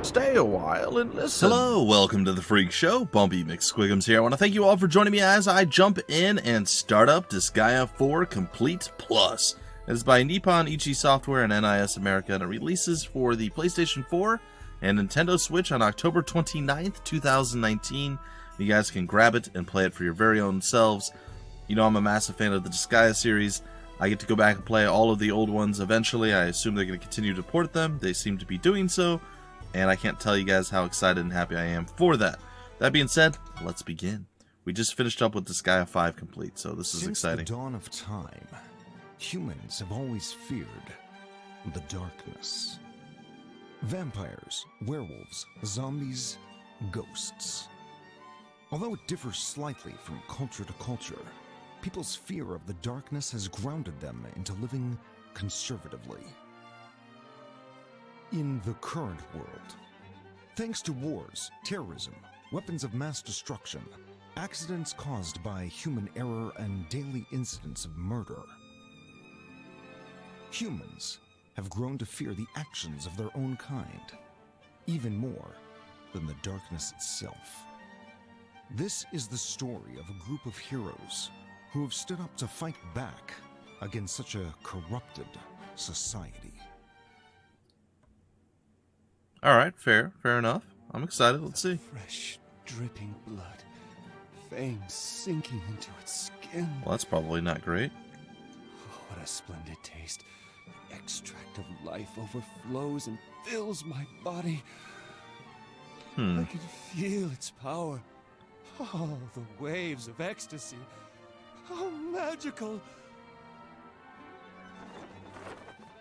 Stay a while and listen. Hello, welcome to the Freak Show. Bumpy McSquigums here. I want to thank you all for joining me as I jump in and start up Disgaea 4 Complete Plus. It is by Nippon Ichi Software and NIS America, and it releases for the PlayStation 4 and Nintendo Switch on October 29th, 2019. You guys can grab it and play it for your very own selves. You know I'm a massive fan of the Disgaea series. I get to go back and play all of the old ones eventually. I assume they're going to continue to port them. They seem to be doing so. And I can't tell you guys how excited and happy I am for that. That being said, let's begin. We just finished up with Disgaea 5 Complete, so this is exciting. Since the dawn of time, humans have always feared the darkness. Vampires, werewolves, zombies, ghosts. Although it differs slightly from culture to culture, people's fear of the darkness has grounded them into living conservatively. In the current world, thanks to wars, terrorism, weapons of mass destruction, accidents caused by human error, and daily incidents of murder, humans have grown to fear the actions of their own kind, even more than the darkness itself. This is the story of a group of heroes who have stood up to fight back against such a corrupted society. Alright, fair enough. I'm excited, let's see. Fresh, dripping blood, veins sinking into its skin. Well, that's probably not great. Oh, what a splendid taste. The extract of life overflows and fills my body. I can feel its power. Oh, the waves of ecstasy. How magical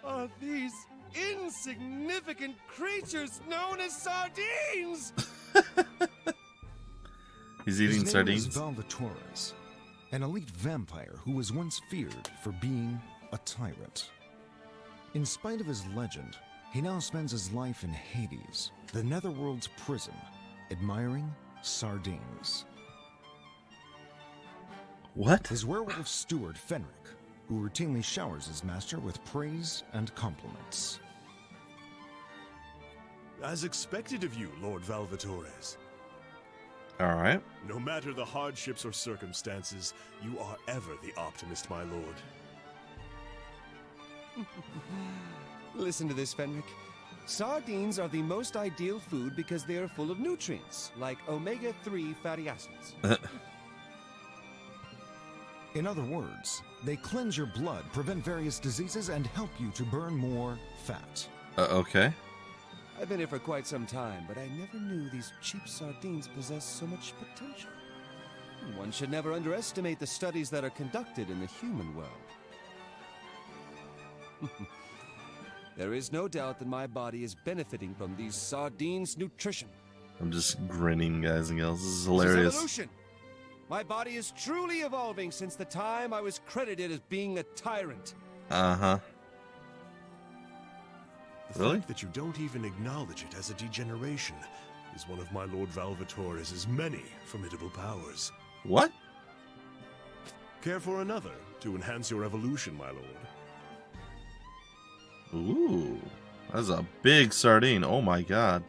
are these insignificant creatures known as sardines? He's eating sardines. His name is Valvatores, an elite vampire who was once feared for being a tyrant. In spite of his legend, he now spends his life in Hades, the Netherworld's prison, admiring sardines. What? His werewolf steward, Fenric, who routinely showers his master with praise and compliments. As expected of you, Lord Valvatores. Alright. No matter the hardships or circumstances, you are ever the optimist, my lord. Listen to this, Fenric. Sardines are the most ideal food because they are full of nutrients, like omega-3 fatty acids. In other words, they cleanse your blood, prevent various diseases, and help you to burn more fat. Okay. I've been here for quite some time, but I never knew these cheap sardines possess so much potential. One should never underestimate the studies that are conducted in the human world. There is no doubt that my body is benefiting from these sardines' nutrition. I'm just grinning, guys and girls. This is This is hilarious. evolution. My body is truly evolving since the time I was credited as being a tyrant. Uh-huh. The Really? fact that you don't even acknowledge it as a degeneration is one of my Lord Valvatores' many formidable powers. What? Care for another to enhance your evolution, my lord? Ooh. That's a big sardine. Oh my god.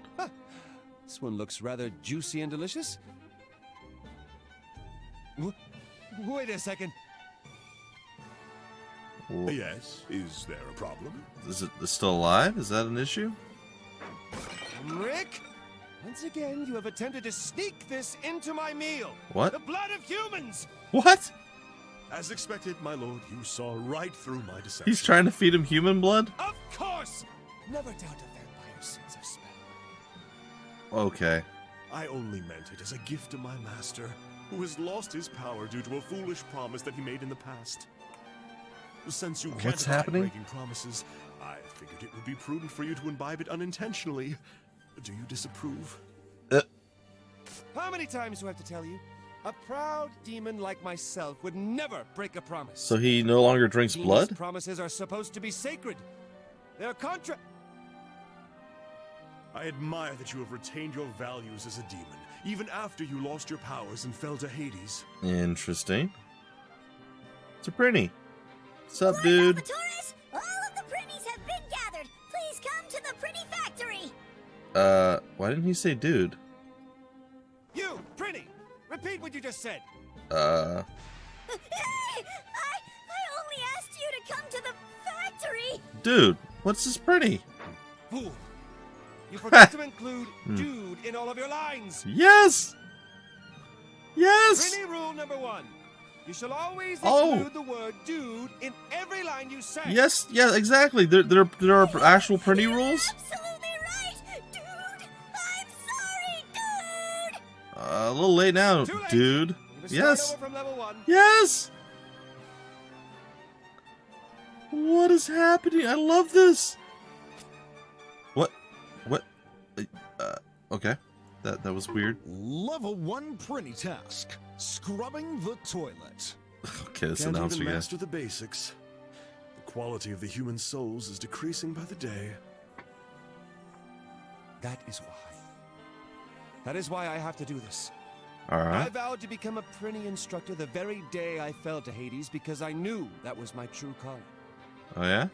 This one looks rather juicy and delicious. Wait a second. Yes, is there a problem? Is it still alive? Is that an issue? Rick, once again you have attempted to sneak this into my meal. What? The blood of humans! What? As expected, my lord, you saw right through my deception. He's trying to feed him human blood? Of course! Never doubt a vampire's sense of smell. Okay. I only meant it as a gift to my master, who has lost his power due to a foolish promise that he made in the past. Since you can't What's abide happening? breaking promises, I figured it would be prudent for you to imbibe it unintentionally. Do you disapprove? How many times do I have to tell you? A proud demon like myself would never break a promise. So he no longer drinks Demons' blood? promises are supposed to be sacred. They're contra... I admire that you have retained your values as a demon, even after you lost your powers and fell to Hades. Interesting. It's a pretty. What's up, Lord dude? Valvatores, all of the pretties have been gathered. Please come to the pretty factory. Why didn't he say dude? You, Prinny! Repeat what you just said! Hey! I only asked you to come to the factory! Dude, what's this pretty? Fool! You forgot to include dude in all of your lines! Yes! Yes! Prinny rule number 1. You shall always Oh. include the word dude in every line you say. Yes, yeah, exactly. There are actual pretty rules. Absolutely right! Dude! I'm sorry, dude! A little late now, Too late. dude. You must Yes. start over from level 1. Yes! What is happening? I love this. What? Okay. That was weird. Level 1 Prinny task. Scrubbing the toilet. Okay, this Can't announcer even guy. master the basics. The quality of the human souls is decreasing by the day. That is why. That is why I have to do this. I Alright. vowed to become a Prinny instructor the very day I fell to Hades because I knew that was my true calling. Oh, yeah?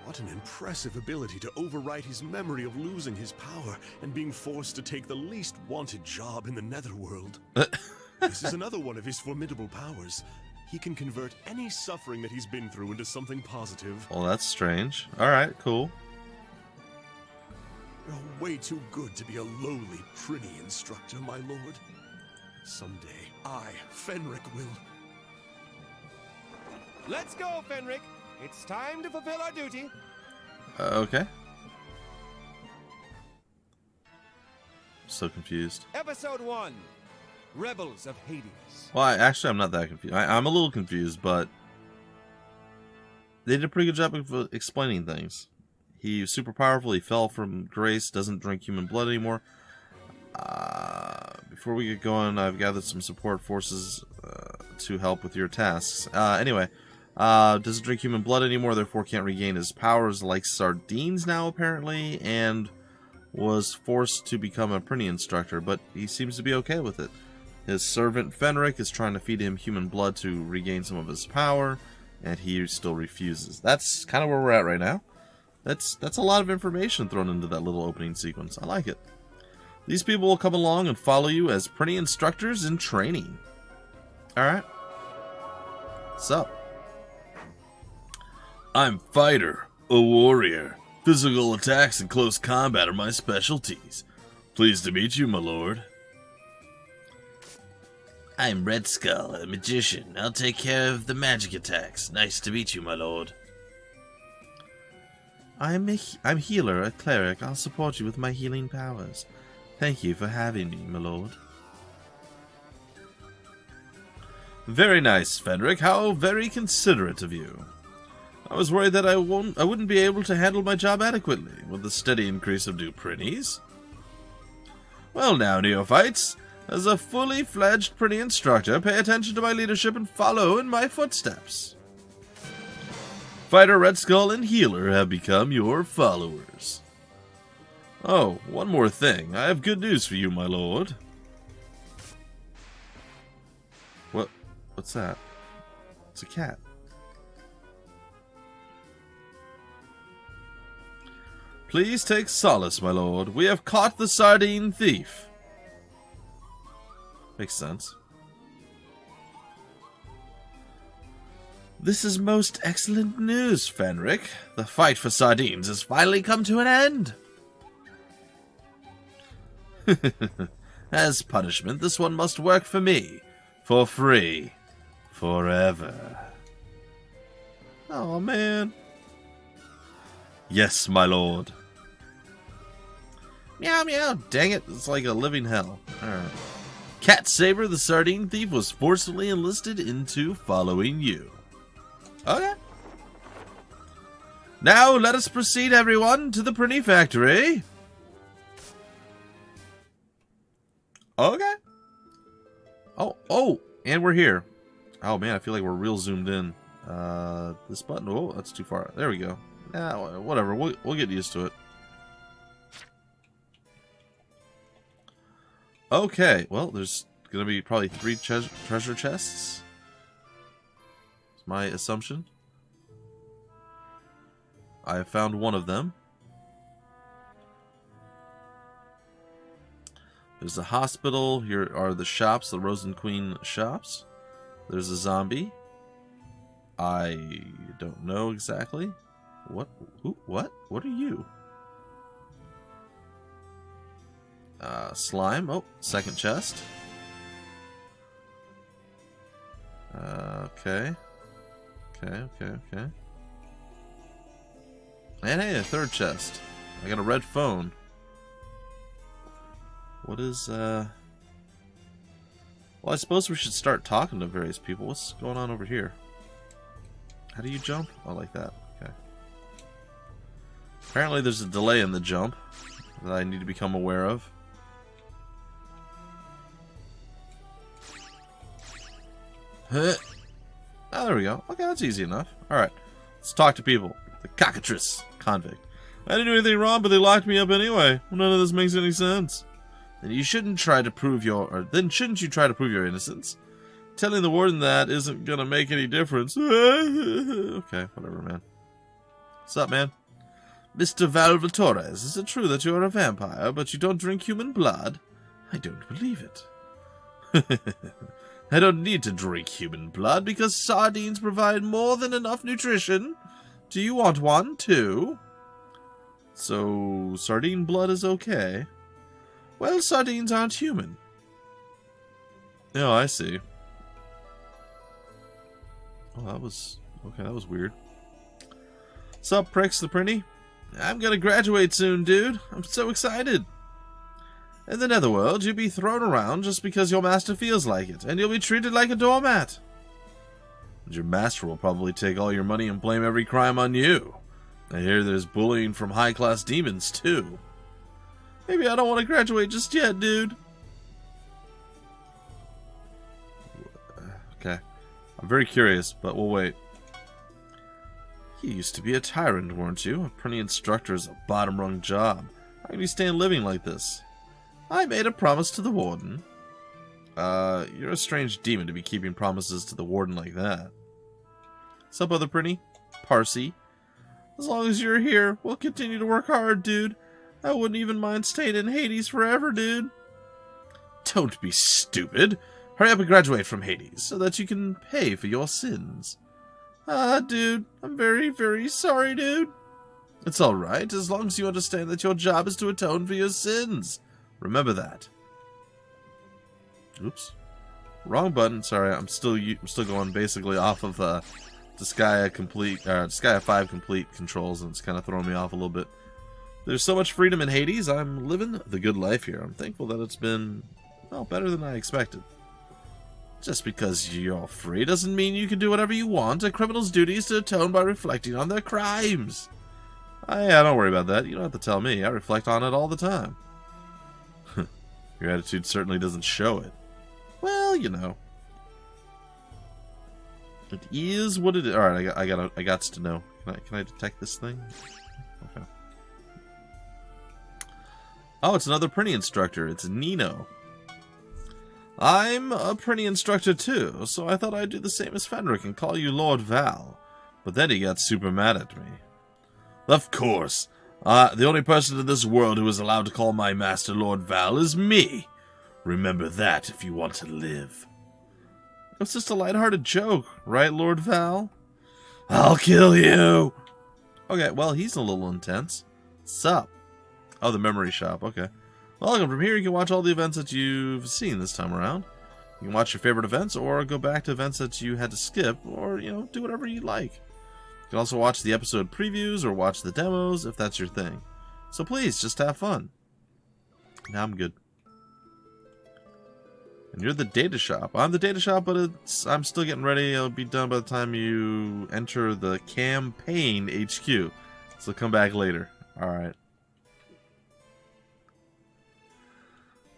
What an impressive ability to overwrite his memory of losing his power and being forced to take the least wanted job in the Netherworld. This is another one of his formidable powers. He can convert any suffering that he's been through into something positive. Well, that's strange. Alright, cool. You're way too good to be a lowly Prinny instructor, my lord. Someday, I, Fenric, will... Let's go, Fenric! It's time to fulfill our duty. Okay. So confused. Episode 1. Rebels of Hades. Well, I'm not that confused. I'm a little confused, but they did a pretty good job of explaining things. He's super powerful. He fell from grace. Doesn't drink human blood anymore. Before we get going, I've gathered some support forces to help with your tasks. Anyway, doesn't drink human blood anymore, therefore can't regain his powers like sardines now, apparently, and was forced to become a Prinny instructor, but he seems to be okay with it. His servant Fenric is trying to feed him human blood to regain some of his power, and he still refuses. That's kind of where we're at right now. That's a lot of information thrown into that little opening sequence. I like it. These people will come along and follow you as Prinny instructors in training. Alright. What's up? I'm Fighter, a warrior. Physical attacks and close combat are my specialties. Pleased to meet you, my lord. I'm Red Skull, a magician. I'll take care of the magic attacks. Nice to meet you, my lord. I'm healer, a cleric. I'll support you with my healing powers. Thank you for having me, my lord. Very nice, Fenric. How very considerate of you. I was worried that I wouldn't be able to handle my job adequately with the steady increase of new Prinnies. Well now, neophytes, as a fully fledged Prinny instructor, pay attention to my leadership and follow in my footsteps. Fighter, Red Skull, and Healer have become your followers. Oh, one more thing. I have good news for you, my lord. What's that? It's a cat. Please take solace, my lord. We have caught the sardine thief. Makes sense. This is most excellent news, Fenric. The fight for sardines has finally come to an end. As punishment, this one must work for me. For free. Forever. Oh, man. Yes, my lord. Meow, meow. Dang it. It's like a living hell. Alright. Cat Saber, the sardine thief, was forcibly enlisted into following you. Okay. Now, let us proceed, everyone, to the Prinny factory. Okay. Oh, and we're here. Oh, man, I feel like we're real zoomed in. This button, oh, that's too far. There we go. Nah, whatever, we'll get used to it. Okay, well, there's gonna be probably 3 treasure chests. It's my assumption. I have found one of them. There's a hospital. Here are the shops, the Rose and Queen shops. There's a zombie. I don't know exactly. What? Ooh, what? What are you? Slime. Oh, second chest. Okay. Okay. And hey, a third chest. I got a red phone. What is, Well, I suppose we should start talking to various people. What's going on over here? How do you jump? Oh, like that. Okay. Apparently there's a delay in the jump that I need to become aware of. Huh. Oh, there we go. Okay, that's easy enough. Alright. Let's talk to people. The cockatrice convict. I didn't do anything wrong, but they locked me up anyway. Well, none of this makes any sense. Then you shouldn't try to prove shouldn't you try to prove your innocence? Telling the warden that isn't gonna make any difference. Okay, whatever, man. What's up, man? Mr. Valvatores, is it true that you're a vampire, but you don't drink human blood? I don't believe it. I don't need to drink human blood because sardines provide more than enough nutrition. Do you want one, too? So, sardine blood is okay. Well, sardines aren't human. Oh, I see. Oh, that was... Okay, that was weird. Sup, pricks the printy? I'm gonna graduate soon, dude. I'm so excited. In the Netherworld, you'll be thrown around just because your master feels like it, and you'll be treated like a doormat. And your master will probably take all your money and blame every crime on you. I hear there's bullying from high-class demons, too. Maybe I don't want to graduate just yet, dude. Okay. I'm very curious, but we'll wait. You used to be a tyrant, weren't you? A printing instructor is a bottom-rung job. How can you stand living like this? I made a promise to the warden. You're a strange demon to be keeping promises to the warden like that. Sup, other Prinny? Parsi? As long as you're here, we'll continue to work hard, dude. I wouldn't even mind staying in Hades forever, dude. Don't be stupid. Hurry up and graduate from Hades so that you can pay for your sins. Dude, I'm very, very sorry, dude. It's alright, as long as you understand that your job is to atone for your sins. Remember that. Oops. Wrong button. Sorry, I'm still going basically off of Disgaea 5 complete controls, and it's kind of throwing me off a little bit. There's so much freedom in Hades. I'm living the good life here. I'm thankful that it's been, well, better than I expected. Just because you're free doesn't mean you can do whatever you want. A criminal's duty is to atone by reflecting on their crimes. Yeah, don't worry about that. You don't have to tell me. I reflect on it all the time. Your attitude certainly doesn't show it. Well, you know. It is what it is. Alright, I got to know. Can I detect this thing? Okay. Oh, it's another printing instructor. It's Nino. I'm a printing instructor too, so I thought I'd do the same as Fenric and call you Lord Val. But then he got super mad at me. Of course. The only person in this world who is allowed to call my master Lord Val is me. Remember that if you want to live. It's just a lighthearted joke, right, Lord Val? I'll kill you! Okay, well, he's a little intense. Sup? Oh, the memory shop, okay. Welcome. From here, you can watch all the events that you've seen this time around. You can watch your favorite events, or go back to events that you had to skip, or, you know, do whatever you like. You can also watch the episode previews, or watch the demos, if that's your thing. So please, just have fun. Now I'm good. And you're the data shop. I'm the data shop, but I'm still getting ready. It'll be done by the time you enter the campaign HQ. So come back later. Alright.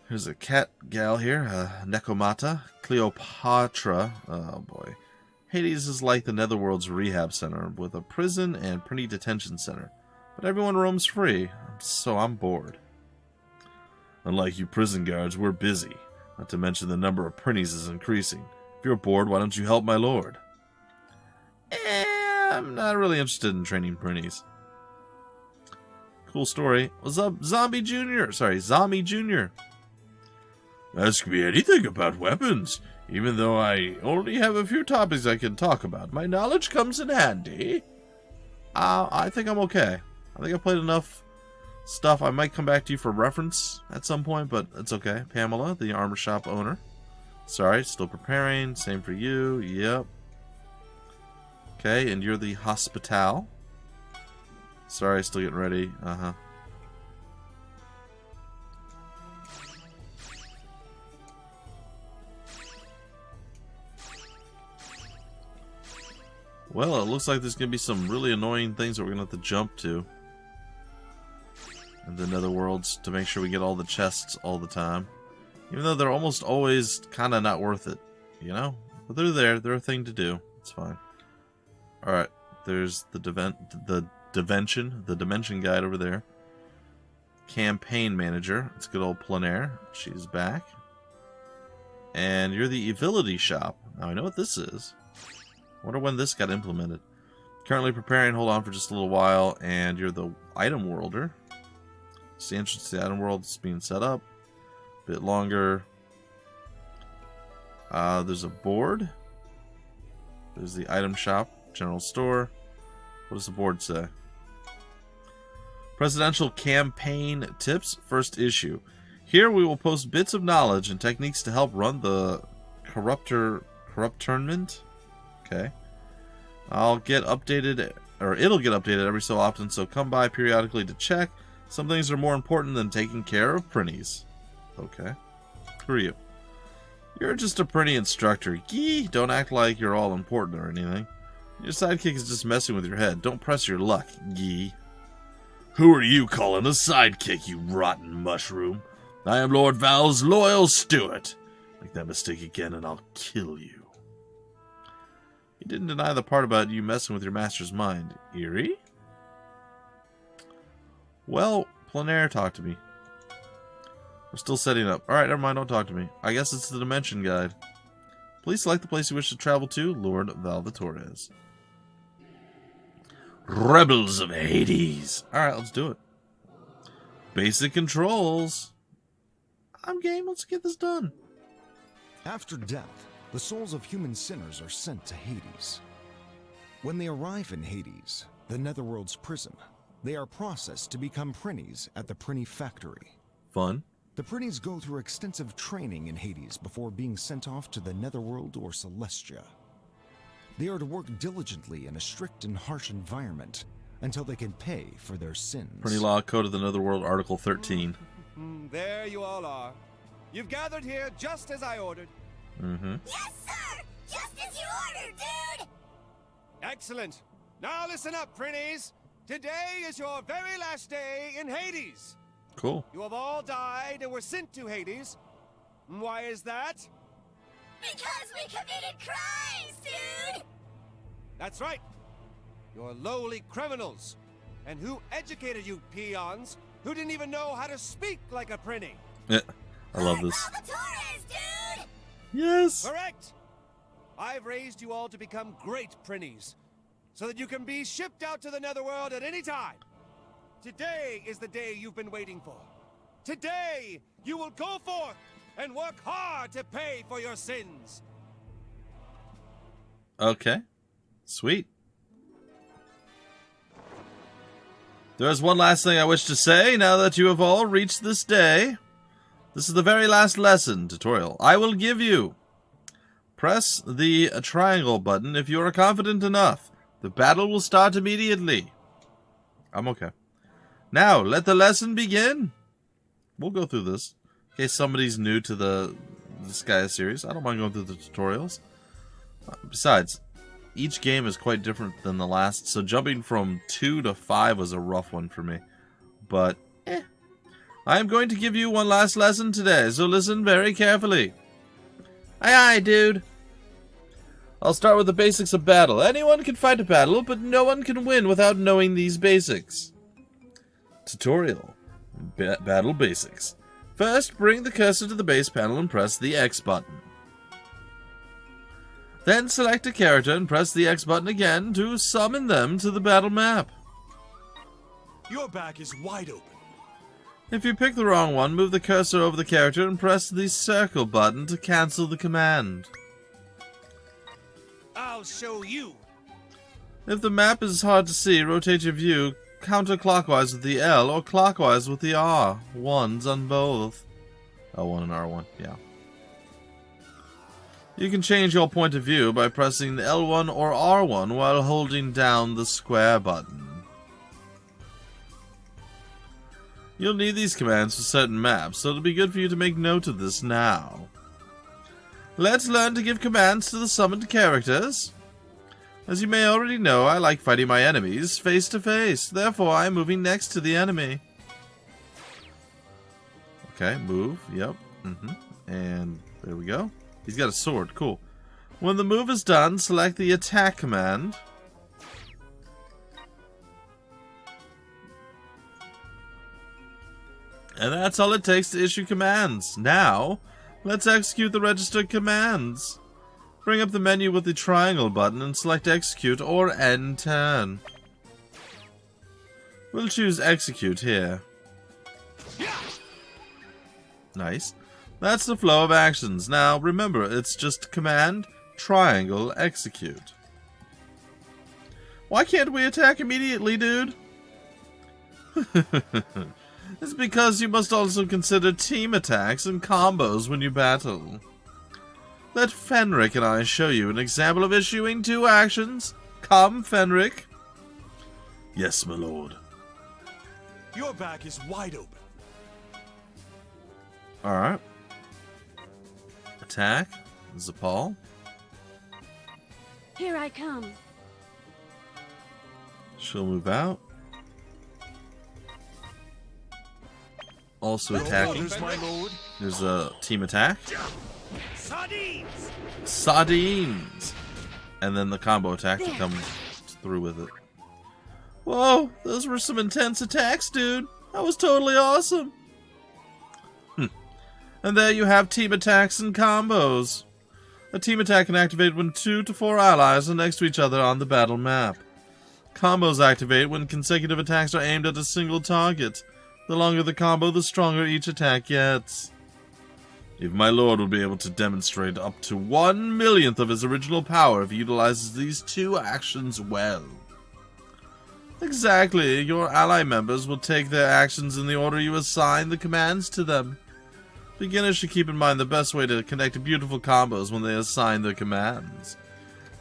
There's a cat gal here, Nekomata, Cleopatra. Oh boy. Hades is like the Netherworld's rehab center, with a prison and printy detention center. But everyone roams free, so I'm bored. Unlike you prison guards, we're busy. Not to mention the number of printies is increasing. If you're bored, why don't you help my lord? I'm not really interested in training printies. Cool story. What's up, Zombie Jr.? Sorry, Zombie Jr. Ask me anything about weapons. Even though I only have a few topics I can talk about, my knowledge comes in handy. I think I'm okay. I think I played enough stuff. I might come back to you for reference at some point, but it's okay. Pamela, the armor shop owner. Sorry, still preparing. Same for you. Yep. Okay, and you're the hospital. Sorry, still getting ready. Uh-huh. Well, it looks like there's going to be some really annoying things that we're going to have to jump to in the Netherworlds to make sure we get all the chests all the time. Even though they're almost always kind of not worth it, you know? But they're there. They're a thing to do. It's fine. Alright, there's the Dimension Guide over there. Campaign Manager. It's good old Plenaire. She's back. And you're the Evility Shop. Now, I know what this is. Wonder when this got implemented. Currently preparing, hold on for just a little while, and you're the item worlder. It's the entrance to the item world is being set up. A bit longer. There's a board. There's the item shop, general store. What does the board say? Presidential campaign tips, first issue. Here we will post bits of knowledge and techniques to help run the corrupturnment. Okay. I'll get updated, or it'll get updated every so often, so come by periodically to check. Some things are more important than taking care of printies. Okay. Who are you? You're just a printy instructor. Gee, don't act like you're all important or anything. Your sidekick is just messing with your head. Don't press your luck, gee. Who are you calling a sidekick, you rotten mushroom? I am Lord Val's loyal steward. Make that mistake again and I'll kill you. He didn't deny the part about you messing with your master's mind. Eerie? Well, Plenaire, talk to me. We're still setting up. Alright, never mind, don't talk to me. I guess it's the Dimension Guide. Please select the place you wish to travel to, Lord Valvatores. Rebels of Hades. Alright, let's do it. Basic controls. I'm game, let's get this done. After death, the souls of human sinners are sent to Hades. When they arrive in Hades, the Netherworld's prison, they are processed to become printies at the Prinny Factory. Fun. The printies go through extensive training in Hades before being sent off to the Netherworld or Celestia. They are to work diligently in a strict and harsh environment until they can pay for their sins. Prinny Law, Code of the Netherworld, Article 13. There you all are. You've gathered here just as I ordered. Mm-hmm. Yes, sir! Just as you ordered, dude! Excellent. Now listen up, Prinnies. Today is your very last day in Hades. Cool. You have all died and were sent to Hades. Why is that? Because we committed crimes, dude! That's right. You're lowly criminals. And who educated you peons who didn't even know how to speak like a Prinny? Yeah, I love this. Salvatore's, dude! Yes! Correct! I've raised you all to become great Prinnies, so that you can be shipped out to the Netherworld at any time. Today is the day you've been waiting for. Today, you will go forth and work hard to pay for your sins. Okay. Sweet. There is one last thing I wish to say now that you have all reached this day. This is the very last lesson tutorial I will give you. Press the triangle button if you are confident enough. The battle will start immediately. I'm okay. Now, let the lesson begin. We'll go through this. In case somebody's new to the Disgaea series, I don't mind going through the tutorials. Besides, each game is quite different than the last, so jumping from 2 to 5 was a rough one for me. But, I am going to give you one last lesson today, so listen very carefully. Aye aye, dude. I'll start with the basics of battle. Anyone can fight a battle, but no one can win without knowing these basics. Tutorial. Battle basics. First, bring the cursor to the base panel and press the X button. Then select a character and press the X button again to summon them to the battle map. Your back is wide open. If you pick the wrong one, move the cursor over the character and press the circle button to cancel the command. I'll show you. If the map is hard to see, rotate your view counterclockwise with the L or clockwise with the R. Ones on both. L1 and R1, yeah. You can change your point of view by pressing L1 or R1 while holding down the square button. You'll need these commands for certain maps, so it'll be good for you to make note of this now. Let's learn to give commands to the summoned characters. As you may already know, I like fighting my enemies face to face. Therefore, I'm moving next to the enemy. Okay, move. Yep. And there we go. He's got a sword. Cool. When the move is done, select the attack command. And that's all it takes to issue commands. Now, let's execute the registered commands. Bring up the menu with the triangle button and select execute or end turn. We'll choose execute here. Nice. That's the flow of actions. Now, remember, it's just command, triangle, execute. Why can't we attack immediately, dude? It's because you must also consider team attacks and combos when you battle. Let Fenric and I show you an example of issuing two actions. Come, Fenric. Yes, my lord. Your back is wide open. Alright. Attack. Zapal. Here I come. She'll move out. Also attacking. There's a team attack. Sardines! Sardines! And then the combo attack that comes through with it. Whoa, those were some intense attacks, dude. That was totally awesome. And there you have team attacks and combos. A team attack can activate when 2 to 4 allies are next to each other on the battle map. Combos activate when consecutive attacks are aimed at a single target. The longer the combo, the stronger each attack gets. Even my lord will be able to demonstrate up to 1/1,000,000th of his original power if he utilizes these two actions well. Exactly, your ally members will take their actions in the order you assign the commands to them. Beginners should keep in mind the best way to connect beautiful combos when they assign their commands.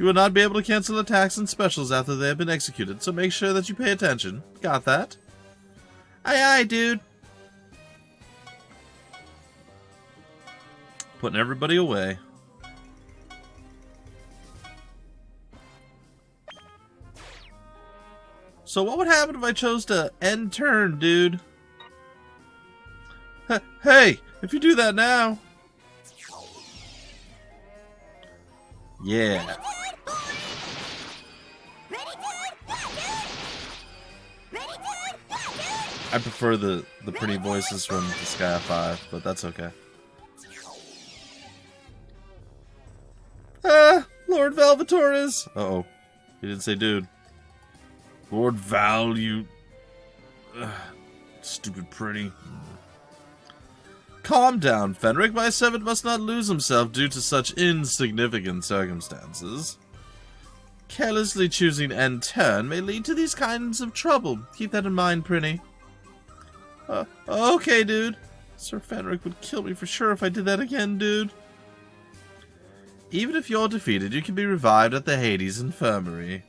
You will not be able to cancel attacks and specials after they have been executed, so make sure that you pay attention. Got that? Aye aye, dude. Putting everybody away. So what would happen if I chose to end turn, dude? Hey, if you do that now. Yeah. I prefer the pretty voices from Disgaea 5, but that's okay. Lord Valvatores! Uh-oh. He didn't say dude. Lord Val, you... stupid pretty. Calm down, Fenric. My servant must not lose himself due to such insignificant circumstances. Carelessly choosing end turn may lead to these kinds of trouble. Keep that in mind, Prinny. Okay, dude. Sir Fenric would kill me for sure if I did that again, dude. Even if you're defeated, you can be revived at the Hades Infirmary.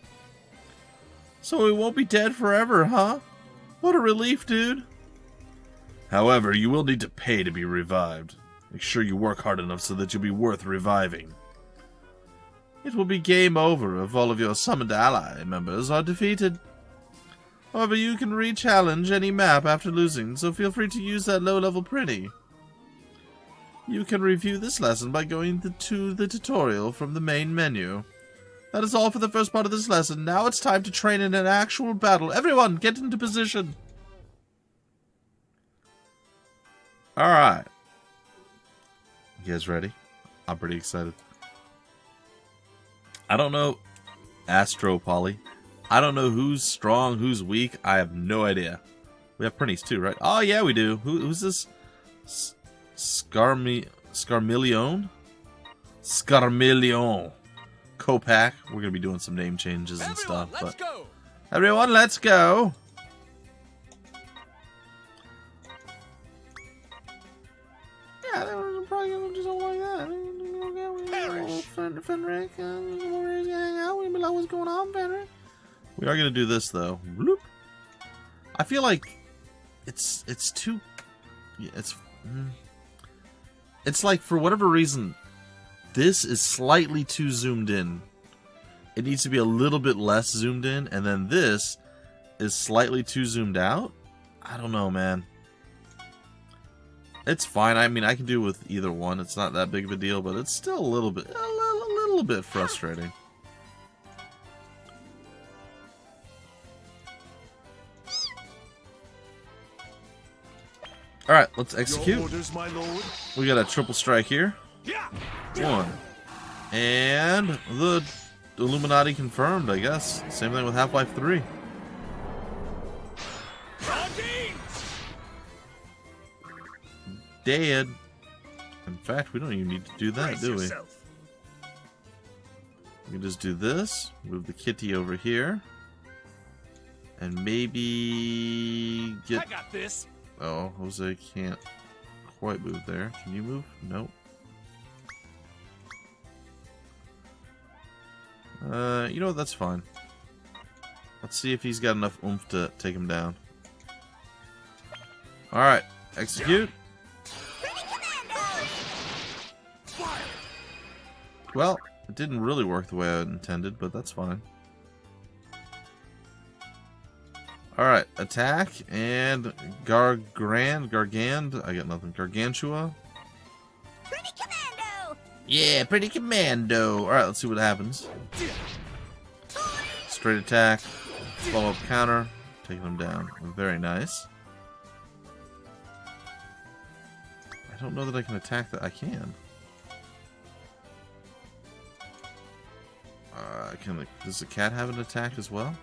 So we won't be dead forever, huh? What a relief, dude. However, you will need to pay to be revived. Make sure you work hard enough so that you'll be worth reviving. It will be game over if all of your summoned ally members are defeated. However, you can re-challenge any map after losing, so feel free to use that low-level pretty. You can review this lesson by going to the tutorial from the main menu. That is all for the first part of this lesson. Now it's time to train in an actual battle. Everyone, get into position. Alright. You guys ready? I'm pretty excited. I don't know, Astro Polly. I don't know who's strong, who's weak. I have no idea. We have Prinnies too, right? Oh yeah, we do. Who's this? Scarmillion? Scarmillion. Copac. We're gonna be doing some name changes and stuff. Let's go. Everyone, let's go. Yeah, they were probably gonna do something like that. Fenric, we're gonna hang out. We're gonna be like, what's going on, Fenric? We are gonna do this though. Bloop. I feel like it's too. Yeah, it's like for whatever reason, this is slightly too zoomed in. It needs to be a little bit less zoomed in, and then this is slightly too zoomed out. I don't know, man. It's fine. I mean, I can do with either one. It's not that big of a deal, but it's still a little bit frustrating. All right, let's execute. Your orders, my lord. We got a triple strike here. One. And the Illuminati confirmed, I guess. Same thing with Half-Life 3. Dead. In fact, we don't even need to do that, do we? We can just do this. Move the kitty over here. And maybe get... I got this. Oh, Jose can't quite move there. Can you move? Nope. You know what? That's fine. Let's see if he's got enough oomph to take him down. Alright, execute. Well, it didn't really work the way I intended, but that's fine. Alright, attack and Gargand. I got nothing. Gargantua. Pretty commando! Yeah, pretty commando. Alright, let's see what happens. Straight attack. Follow up counter. Taking him down. Very nice. I don't know that I can attack that. I can. Does the cat have an attack as well?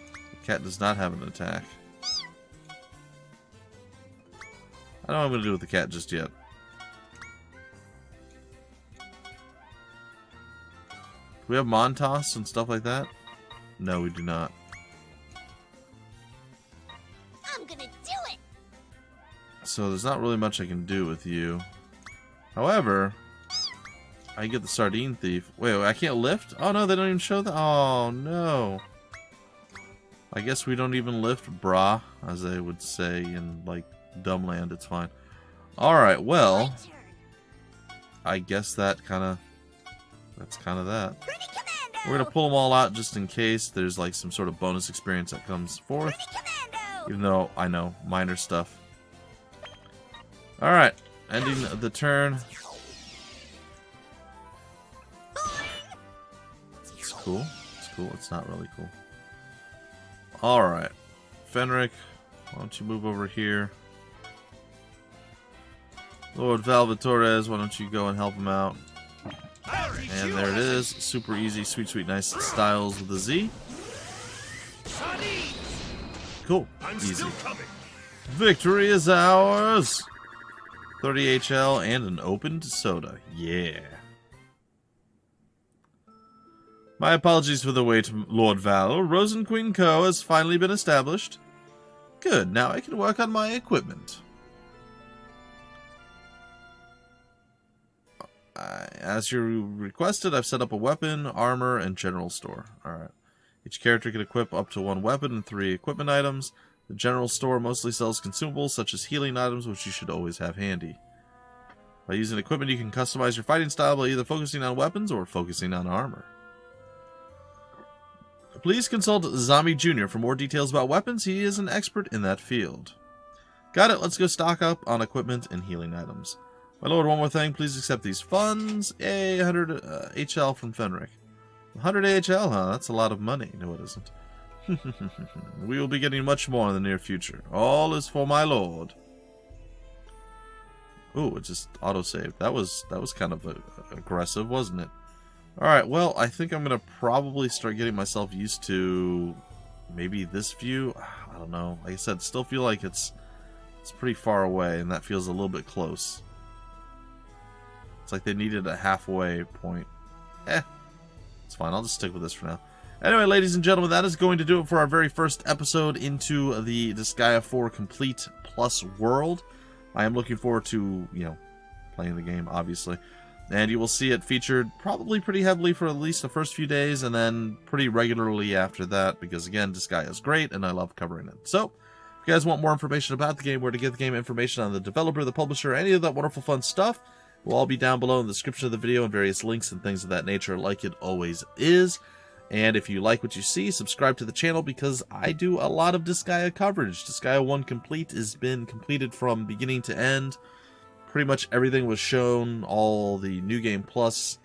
The cat does not have an attack. I don't know what I'm going to do with the cat just yet. Do we have Montas and stuff like that? No, we do not. I'm gonna do it! So there's not really much I can do with you. However, I get the Sardine Thief. Wait, I can't lift? Oh no, they don't even show that. Oh no. I guess we don't even lift, brah, as they would say in, like, Dumbland. It's fine. Alright, well, I guess that's kind of that. Pretty commando! We're going to pull them all out just in case there's, like, some sort of bonus experience that comes forth. Pretty commando! Even though, I know, minor stuff. Alright, ending the turn. It's cool. It's cool. It's not really cool. Alright. Fenric, why don't you move over here? Lord Valvatores, why don't you go and help him out? And there it is. Super easy, sweet, sweet, nice styles with a Z. Cool. Easy. Victory is ours! 30 HL and an opened soda. Yeah. My apologies for the wait, Lord Val. Rosen Queen Co. has finally been established. Good, now I can work on my equipment. As you requested, I've set up a weapon, armor, and general store. Alright. Each character can equip up to 1 weapon and 3 equipment items. The general store mostly sells consumables such as healing items, which you should always have handy. By using equipment, you can customize your fighting style by either focusing on weapons or focusing on armor. Please consult Zombie Jr. for more details about weapons. He is an expert in that field. Got it. Let's go stock up on equipment and healing items. My lord, one more thing. Please accept these funds. Yay, 100 HL from Fenric. 100 HL, huh? That's a lot of money. No, it isn't. We will be getting much more in the near future. All is for my lord. Ooh, it just autosaved. That was kind of aggressive, wasn't it? Alright, well, I think I'm going to probably start getting myself used to maybe this view. I don't know. Like I said, still feel like it's pretty far away, and that feels a little bit close. It's like they needed a halfway point. It's fine. I'll just stick with this for now. Anyway, ladies and gentlemen, that is going to do it for our very first episode into the Disgaea 4 Complete Plus world. I am looking forward to, playing the game, obviously. And you will see it featured probably pretty heavily for at least the first few days, and then pretty regularly after that, because again, Disgaea is great, and I love covering it. So, if you guys want more information about the game, where to get the game, information on the developer, the publisher, any of that wonderful fun stuff, will all be down below in the description of the video and various links and things of that nature, like it always is. And if you like what you see, subscribe to the channel, because I do a lot of Disgaea coverage. Disgaea 1 Complete has been completed from beginning to end. Pretty much everything was shown, all the New Game Plus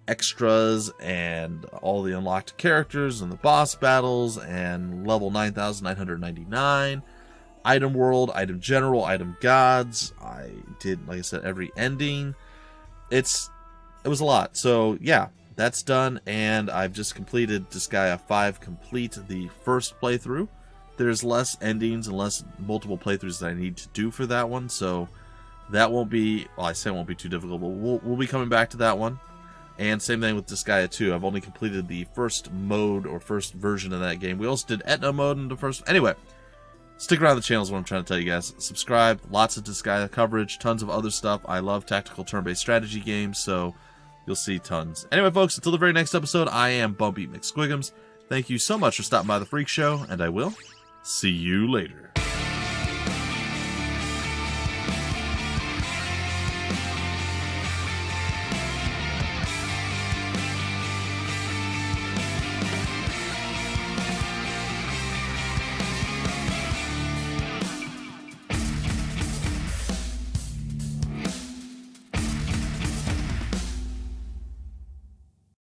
extras, and all the unlocked characters, and the boss battles, and level 9,999. Item World, Item General, Item Gods. I did, like I said, every ending. It was a lot. So, yeah. That's done, and I've just completed Disgaea 5 Complete, the first playthrough. There's less endings and less multiple playthroughs that I need to do for that one, so that won't be, well, I say it won't be too difficult, but we'll be coming back to that one. And same thing with Disgaea 2. I've only completed the first mode, or first version of that game. We also did Etna mode in the first. Anyway, stick around the channel is what I'm trying to tell you guys. Subscribe, lots of Disgaea coverage, tons of other stuff. I love tactical turn-based strategy games, so you'll see tons. Anyway, folks, until the very next episode, I am Bumpy McSquigums. Thank you so much for stopping by the Freak Show, and I will see you later.